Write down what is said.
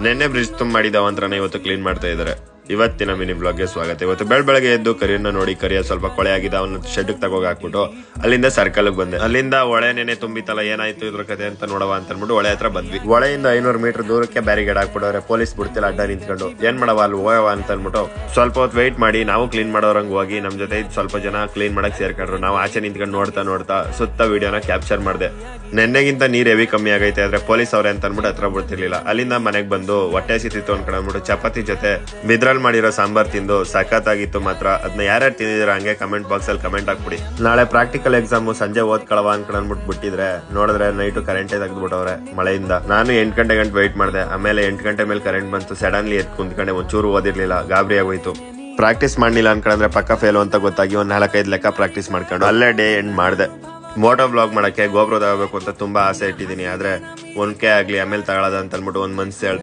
ನೆನ್ನೆ ಬ್ರಿಡ್ಜ್ ತುಂಬ ಮಾಡಿದ ಅವಂತ್ರನ ಇವತ್ತು ಕ್ಲೀನ್ ಮಾಡ್ತಾ ಇದ್ದಾರೆ. ಇವತ್ತಿನ ಮಿನಿ ಬ್ಲಾಗ್ಗೆ ಸ್ವಾಗತ. ಇವತ್ತು ಬೆಳಗ್ಗೆ ಎದ್ದು ಕರಿಯನ್ನ ನೋಡಿ ಕರಿಯ ಸ್ವಲ್ಪ ಕೊಳೆ ಆಗಿದೆ, ಅವನ್ನ ಶೆಡ್ ತಗೋಗಿ ಹಾಕ್ಬಿಟ್ಟು ಅಲ್ಲಿಂದ ಸರ್ಕಲ್ ಬಂದೆ. ಅಲ್ಲಿಂದ ಹೊಳೆ ನೆನೆ ತುಂಬಿತಲ್ಲ, ಏನಾಯ್ತು ಇದ್ರ ಕತೆ ಅಂತ ನೋಡವ ಅಂತ ಅನ್ಬಿಟ್ಟು ಹೊಳೆ ಹತ್ರ ಬಂದ್ವಿ. ಹೊಳೆಯಿಂದ 500 ಮೀಟರ್ ದೂರಕ್ಕೆ ಬ್ಯಾರಿಗೇಡ್ ಹಾಕ್ಬಿಡವ್ರೆ, ಪೊಲೀಸ್ ಬಿಡ್ತಿಲ್ಲ ಅಡ್ಡ ನಿಂತ್ಕೊಂಡು. ಏನ್ ಮಾಡವ ಅಲ್ಲಿ ಹೋಗವ ಅಂತ ಅನ್ಬಿಟ್ಟು ಸ್ವಲ್ಪ ಹೊತ್ತು ವೆಯ್ಟ್ ಮಾಡಿ ನಾವು ಕ್ಲೀನ್ ಮಾಡೋರಂಗ್ ಹೋಗಿ ನಮ್ ಜೊತೆ ಸ್ವಲ್ಪ ಜನ ಕ್ಲೀನ್ ಮಾಡಕ್ ಸೇರ್ಕೊಂಡ್ರು. ನಾವು ಆಚೆ ನಿಂತ್ಕೊಂಡು ನೋಡ್ತಾ ಸುತ್ತ ವಿಡಿಯೋನ ಕ್ಯಾಪ್ಚರ್ ಮಾಡಿದೆ. ನೆನ್ನೆಗಿಂತ ನೀರ್ ಹೆವಿ ಕಮ್ಮಿ ಆಗೈತೆ, ಆದ್ರೆ ಪೊಲೀಸ್ ಅವ್ರೆ ಅಂತ ಅನ್ಬಿಟ್ಟು ಹತ್ರ ಬಿಡ್ತಿರ್ಲಿಲ್ಲ. ಅಲ್ಲಿಂದ ಮನೆಗ್ ಬಂದು ಹೊಟ್ಟೆ ಸಿತ್ತಿತ್ತು ಅನ್ಕೊಂಡ್ಬಿಟ್ಟು ಚಪಾತಿ ಜೊತೆ ಬಿದ್ರಲ್ಲಿ ಮಾಡಿರೋ ಸಾಂಬಾರ್ ತಿಂದು ಸಖತ್ತಾಗಿತ್ತು ಮಾತ್ರ. ಅದನ್ನ ಯಾರ್ಯಾರು ತಿಂದಿದ್ರ ಹಂಗೆ ಕಮೆಂಟ್ ಬಾಕ್ಸ್ ಅಲ್ಲಿ ಕಮೆಂಟ್ ಹಾಕ್ಬಿಡಿ. ನಾಳೆ ಪ್ರಾಕ್ಟಿಕಲ್ ಎಕ್ಸಾಮ್ ಸಂಜೆ ಓದ್ಕೊಳವ ಅನ್ಕೊಂಡ್ಬಿಟ್ಟು ಬಿಟ್ಟಿದ್ರೆ ನೋಡಿದ್ರೆ ನೈಟ್ ಕರೆಂಟೇ ತೆಗೆದ್ಬಿಟ್ಟವ್ರೆ ಮಳೆಯಿಂದ. ನಾನು 8 ಗಂಟೆ ವೆಯ್ಟ್ ಮಾಡಿದೆ, ಆಮೇಲೆ 8 ಗಂಟೆ ಮೇಲೆ ಕರೆಂಟ್ ಬಂತು. ಸಡನ್ಲಿ ಎದ್ದು ಕುಂತ್ಕೊಂಡೆ, ಒಂಚೂರು ಓದಿರ್ಲಿಲ್ಲ, ಗಾಬರಿ ಆಗೋಯ್ತು. ಪ್ರಾಕ್ಟೀಸ್ ಮಾಡ್ಲಿಲ್ಲ ಅನ್ಕೊಂಡ್ರೆ ಪಕ್ಕ ಫೇಲು ಅಂತ ಗೊತ್ತಾಗಿ ಒಂದ್ 4-5 ಲೆಕ್ಕ ಪ್ರಾಕ್ಟೀಸ್ ಮಾಡ್ಕೊಂಡು ಅಲ್ಲೇ ಡೇ ಎಂಡ್ ಮಾಡಿದೆ. ಮೋಟೋ ಬ್ಲಾಗ್ ಮಾಡಕ್ಕೆ ಗೋಪ್ರೋ ತಗೋಬೇಕು ಅಂತ ತುಂಬಾ ಆಸೆ ಇಟ್ಟಿದ್ದೀನಿ, ಆದ್ರೆ 1K ಆಗ್ಲಿ ಆಮೇಲೆ ತಗೊಳ್ಳೋದ ಅಂತ ಅನ್ಬಿಟ್ಟು ಒಂದ್ ಮನ್ಸು